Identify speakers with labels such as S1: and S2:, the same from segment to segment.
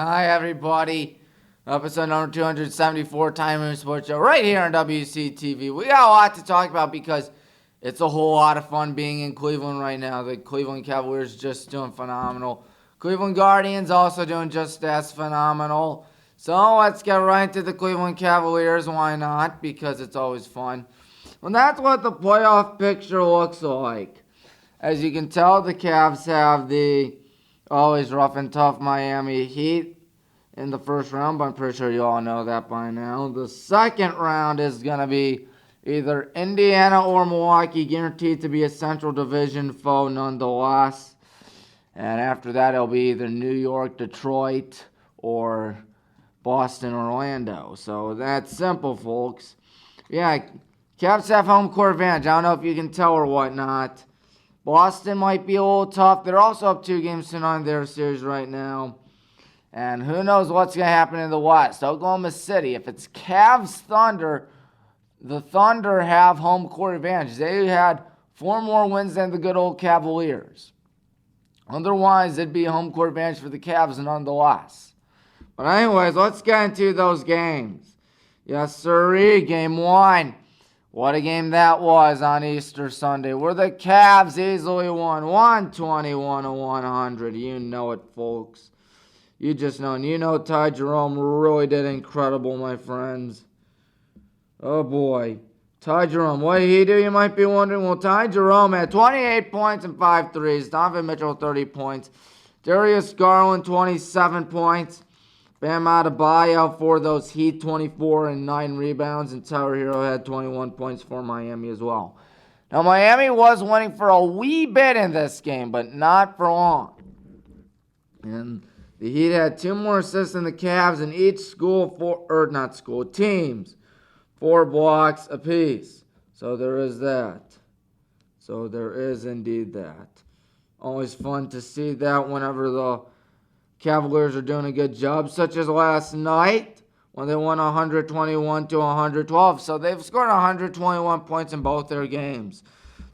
S1: Hi, everybody. Episode number 274, Tommy Maroon Sports Show, right here on WCTV. We got a lot to talk about because it's a whole lot of fun being in Cleveland right now. The Cleveland Cavaliers just doing phenomenal. Cleveland Guardians also doing just as phenomenal. So let's get right into the Cleveland Cavaliers. Why not? Because it's always fun. And that's what the playoff picture looks like. As you can tell, the Cavs have the always rough and tough Miami Heat in the first round, but I'm pretty sure you all know that by now. The second round is going to be either Indiana or Milwaukee, guaranteed to be a Central Division foe nonetheless. And after that, it'll be either New York, Detroit, or Boston, Orlando. So that's simple, folks. Yeah, Cavs have home court advantage. I don't know if you can tell or whatnot. Boston might be a little tough. They're also up 2 games to none in their series right now. And who knows what's going to happen in the West. Oklahoma City, if it's Cavs Thunder, the Thunder have home court advantage. They had 4 more wins than the good old Cavaliers. Otherwise, it'd be a home court advantage for the Cavs nonetheless. But anyways, let's get into those games. Yes, sirree, game 1. What a game that was on Easter Sunday, where the Cavs easily won 121-100. You know it, folks. You just know. And you know Ty Jerome really did incredible, my friends. Oh, boy. Ty Jerome, what did he do, you might be wondering? Well, Ty Jerome had 28 points and 5 threes. Donovan Mitchell, 30 points. Darius Garland, 27 points. Bam Adebayo for those Heat, 24 and 9 rebounds. And Tyler Hero had 21 points for Miami as well. Now, Miami was winning for a wee bit in this game, but not for long. And the Heat had 2 more assists than the Cavs, and each teams, 4 blocks apiece. So there is that. So there is indeed that. Always fun to see that whenever the Cavaliers are doing a good job, such as last night when they won 121-112. So they've scored 121 points in both their games.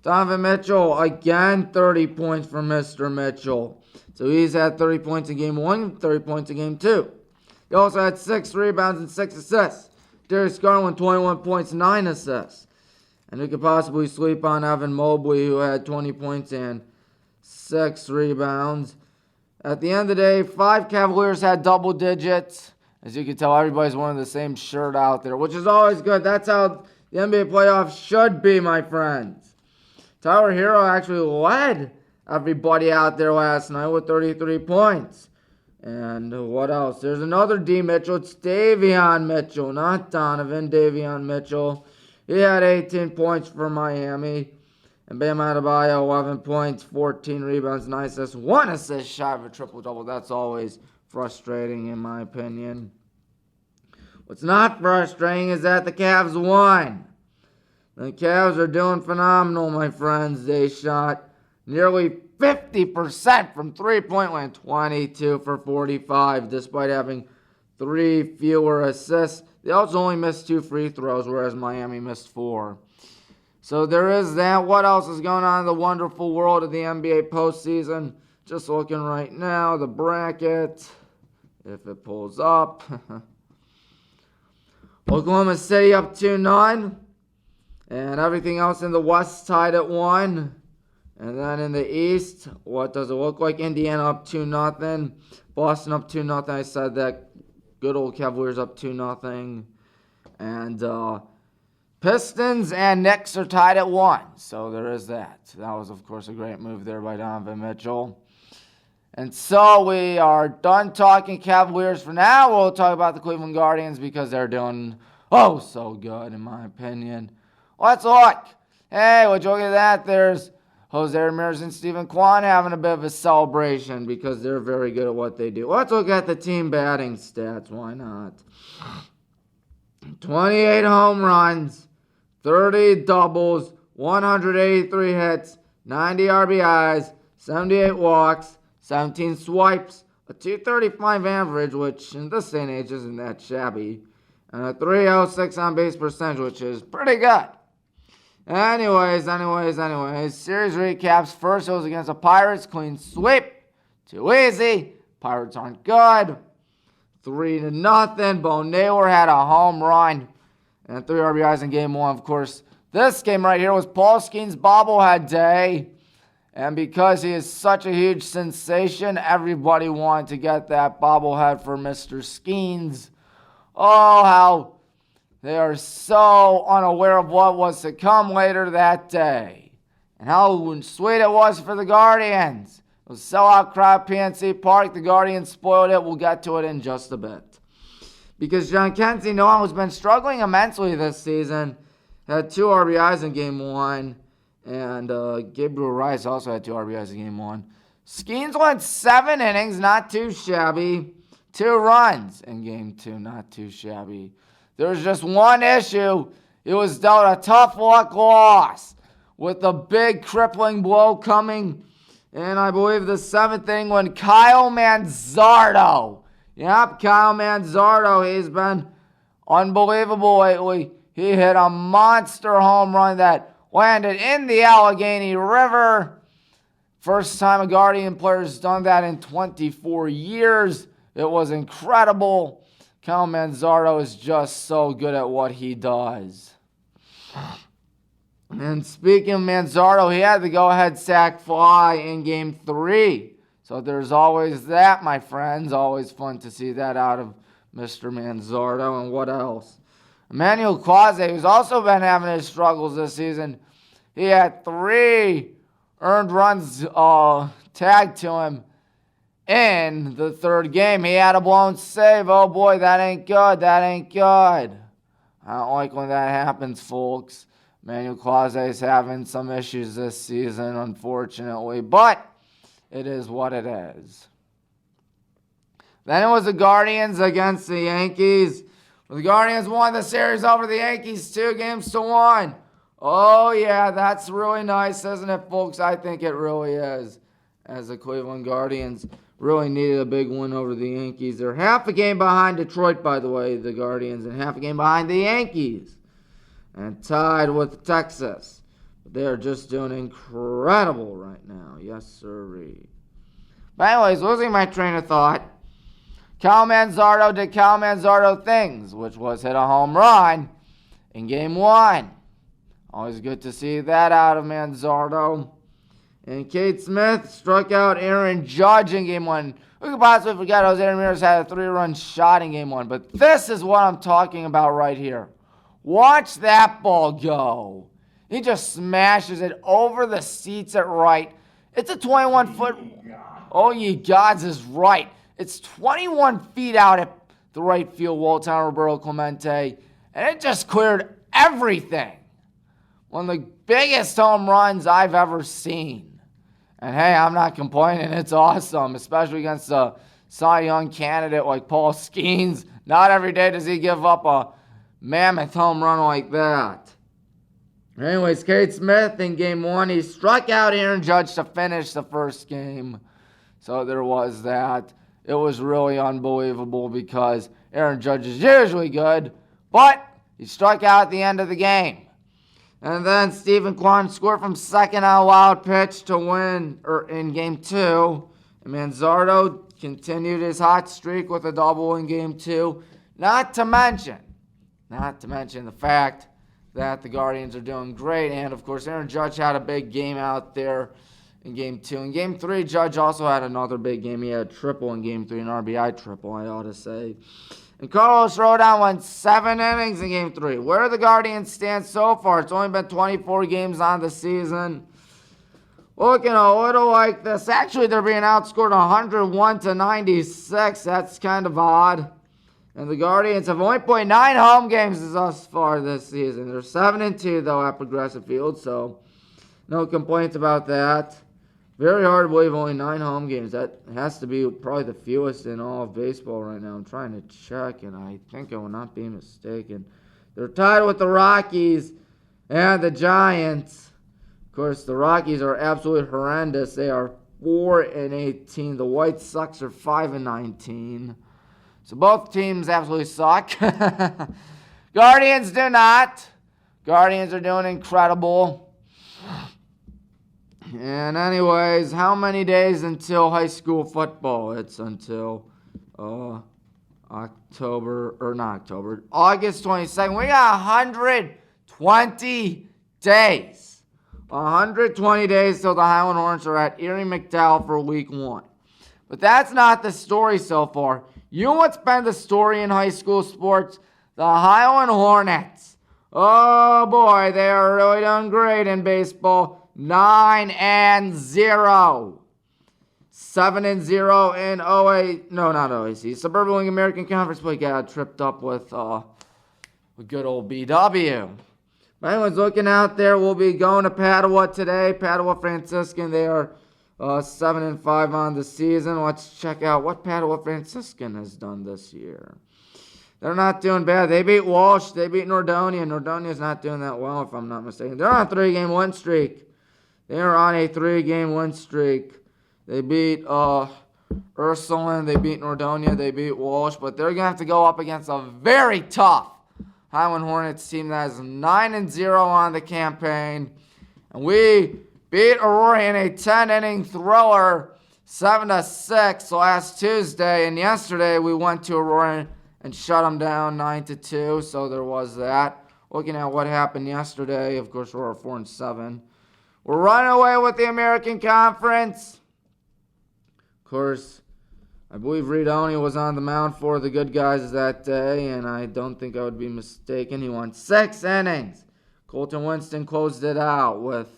S1: Donovan Mitchell, again, 30 points for Mr. Mitchell. So he's had 30 points in game 1, 30 points in game 2. He also had 6 rebounds and 6 assists. Darius Garland, 21 points, 9 assists. And who could possibly sleep on Evan Mobley, who had 20 points and 6 rebounds. At the end of the day, 5 Cavaliers had double digits. As you can tell, everybody's wearing the same shirt out there, which is always good. That's how the NBA playoffs should be, my friends. Tyler Hero actually led everybody out there last night with 33 points. And what else? There's another D. Mitchell. It's Davion Mitchell, not Donovan. Davion Mitchell. He had 18 points for Miami. And Bam Adebayo, 11 points, 14 rebounds, 9 assists, 1 assist shy of a triple-double. That's always frustrating, in my opinion. What's not frustrating is that the Cavs won. The Cavs are doing phenomenal, my friends. They shot nearly 50% from three-point land, 22 for 45, despite having 3 fewer assists. They also only missed 2 free throws, whereas Miami missed 4. So there is that. What else is going on in the wonderful world of the NBA postseason? Just looking right now, the bracket, if it pulls up. Oklahoma City up 2-0. And everything else in the West tied at 1. And then in the East, what does it look like? Indiana up 2-0. Boston up 2-0. I said that. Good old Cavaliers up 2-0. And Pistons and Knicks are tied at 1. So there is that. That was, of course, a great move there by Donovan Mitchell. And so we are done talking Cavaliers for now. We'll talk about the Cleveland Guardians because they're doing so good, in my opinion. Let's look. Hey, would you look at that? There's Jose Ramirez and Stephen Kwan having a bit of a celebration because they're very good at what they do. Let's look at the team batting stats. Why not? 28 home runs, 30 doubles, 183 hits, 90 RBIs, 78 walks, 17 swipes, a 235 average, which in this day and age isn't that shabby, and a 306 on base percentage, which is pretty good. Anyways, series recaps. First, it was against the Pirates. Clean sweep. Too easy. Pirates aren't good. 3-0. Bo Naylor had a home run and 3 RBIs in game 1. Of course, this game right here was Paul Skeens' bobblehead day. And because he is such a huge sensation, everybody wanted to get that bobblehead for Mr. Skeens. Oh, how they are so unaware of what was to come later that day. And how sweet it was for the Guardians. It was sellout crowd, PNC Park. The Guardians spoiled it. We'll get to it in just a bit. Because John Kenzie Noel has been struggling immensely this season. Had 2 RBIs in game 1. And Gabriel Rice also had 2 RBIs in game 1. Skeens went 7 innings, not too shabby. 2 runs in game 2, not too shabby. There was just one issue. He was dealt a tough luck loss with a big crippling blow coming in, I believe, the 7th inning when Kyle Manzardo. Yep, Kyle Manzardo. He's been unbelievable lately. He hit a monster home run that landed in the Allegheny River. First time a Guardian player has done that in 24 years. It was incredible. Kyle Manzardo is just so good at what he does. And speaking of Manzardo, he had the go-ahead sac fly in game 3. So there's always that, my friends. Always fun to see that out of Mr. Manzardo. And what else? Emmanuel Clase, who's also been having his struggles this season, he had 3 earned runs tagged to him in the 3rd game. He had a blown save. Oh boy, that ain't good. That ain't good. I don't like when that happens, folks. Emmanuel Clase is having some issues this season, unfortunately, but it is what it is. Then it was the Guardians against the Yankees. The Guardians won the series over the Yankees 2-1. Oh, yeah, that's really nice, isn't it, folks? I think it really is. As the Cleveland Guardians really needed a big win over the Yankees. They're half a game behind Detroit, by the way, the Guardians, and half a game behind the Yankees. And tied with Texas. But they are just doing incredible right now. Yes, sirree. But anyways, losing my train of thought. Kyle Manzardo did Kyle Manzardo things, which was hit a home run in game 1. Always good to see that out of Manzardo. And Kate Smith struck out Aaron Judge in game 1. We could possibly forget Jose Ramirez had a 3-run shot in game 1. But this is what I'm talking about right here. Watch that ball go. He just smashes it over the seats at right. It's a 21-foot. Oh, ye gods is right. It's 21 feet out at the right field wall, town Roberto Clemente. And it just cleared everything. One of the biggest home runs I've ever seen. And hey, I'm not complaining. It's awesome, especially against a Cy Young candidate like Paul Skeens. Not every day does he give up a mammoth home run like that. Anyways, Kate Smith in game 1, he struck out Aaron Judge to finish the first game. So there was that. It was really unbelievable because Aaron Judge is usually good, but he struck out at the end of the game. And then Stephen Kwan scored from second on a wild pitch to win in game 2. And Manzardo continued his hot streak with a double in game 2. Not to mention the fact that the Guardians are doing great. And, of course, Aaron Judge had a big game out there in game 2. In game 3, Judge also had another big game. He had a triple in game 3, an RBI triple, I ought to say. And Carlos Rodon went 7 innings in game 3. Where the Guardians stand so far, it's only been 24 games on the season. Looking a little like this. Actually, they're being outscored 101-96. That's kind of odd. And the Guardians have only played 9 home games thus far this season. They're 7-2, though, at Progressive Field, so no complaints about that. Very hard to believe only 9 home games. That has to be probably the fewest in all of baseball right now. I'm trying to check, and I think I will not be mistaken. They're tied with the Rockies and the Giants. Of course, the Rockies are absolutely horrendous. They are 4-18. The White Sox are 5-19. So both teams absolutely suck. Guardians do not. Guardians are doing incredible. And anyways, how many days until high school football? It's until August 22nd. We got 120 days. 120 days till the Highland Hornets are at Erie McDowell for week 1. But that's not the story so far. You know what's been the story in high school sports? The Highland Hornets. Oh boy, they are really doing great in baseball. 9-0. 7-0 in OAC. Suburban League American Conference play. Got tripped up with good old BW. But anyways, looking out there, we'll be going to Padua today. Padua Franciscan, they are 7-5 on the season. Let's check out what Padua Franciscan has done this year. They're not doing bad. They beat Walsh. They beat Nordonia. Nordonia's not doing that well, if I'm not mistaken. They're on a 3-game win streak. They are on a 3-game win streak. They beat Ursuline. They beat Nordonia. They beat Walsh. But they're going to have to go up against a very tough Highland Hornets team that is 9-0 on the campaign. And we beat Aurora in a 10-inning thriller, 7-6 last Tuesday. And yesterday we went to Aurora and shut them down 9-2. So there was that. Looking at what happened yesterday, of course, we're 4-7. We're running away with the American Conference. Of course, I believe Redoni was on the mound for the good guys that day, and I don't think I would be mistaken. He won 6 innings. Colton Winston closed it out with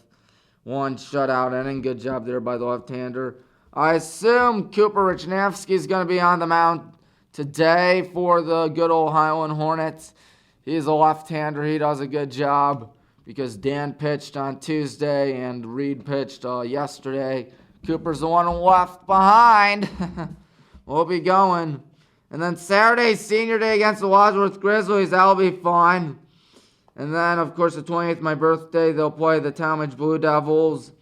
S1: 1 shutout inning. Good job there by the left-hander. I assume Cooper Richnavsky is going to be on the mound today for the good old Highland Hornets. He's a left-hander. He does a good job because Dan pitched on Tuesday and Reed pitched yesterday. Cooper's the one left behind. We'll be going. And then Saturday, senior day against the Wadsworth Grizzlies. That'll be fun. And then, of course, the 28th, my birthday, they'll play the Talmadge Blue Devils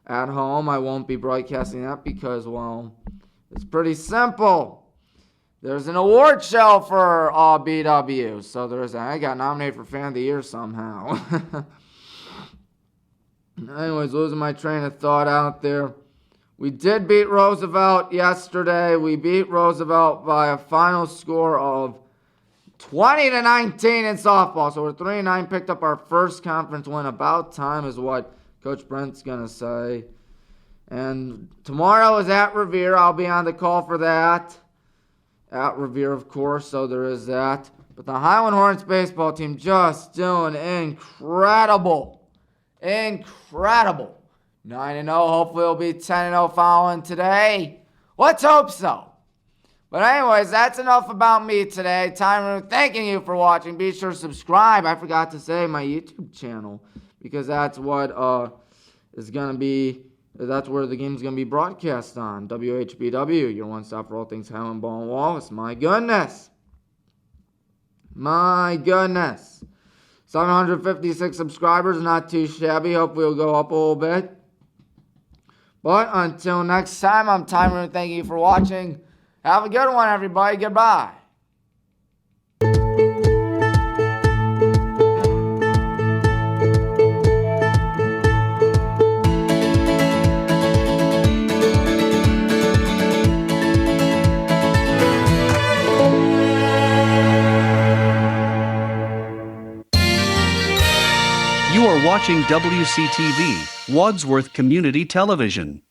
S1: at home. I won't be broadcasting that because, well, it's pretty simple. There's an award show for BW. So I got nominated for Fan of the Year somehow. Anyways, losing my train of thought out there. We did beat Roosevelt yesterday. We beat Roosevelt by a final score of 20-19 in softball. So we're 3-9, picked up our first conference win. About time is what Coach Brent's going to say. And tomorrow is at Revere. I'll be on the call for that. At Revere, of course, so there is that. But the Highland Hornets baseball team just doing incredible. Incredible. 9-0. Hopefully it'll be 10-0 following today. Let's hope so. But anyways, that's enough about me today. Thanking you for watching. Be sure to subscribe. I forgot to say my YouTube channel because that's what is going to be. That's where the game's going to be broadcast on. WHBW, your one-stop for all things Highland and Baldwin Wallace. My goodness. 756 subscribers, not too shabby. Hopefully we'll go up a little bit. But until next time, I'm Tommy Maroon. Thank you for watching. Have a good one, everybody. Goodbye.
S2: You are watching WCTV, Wadsworth Community Television.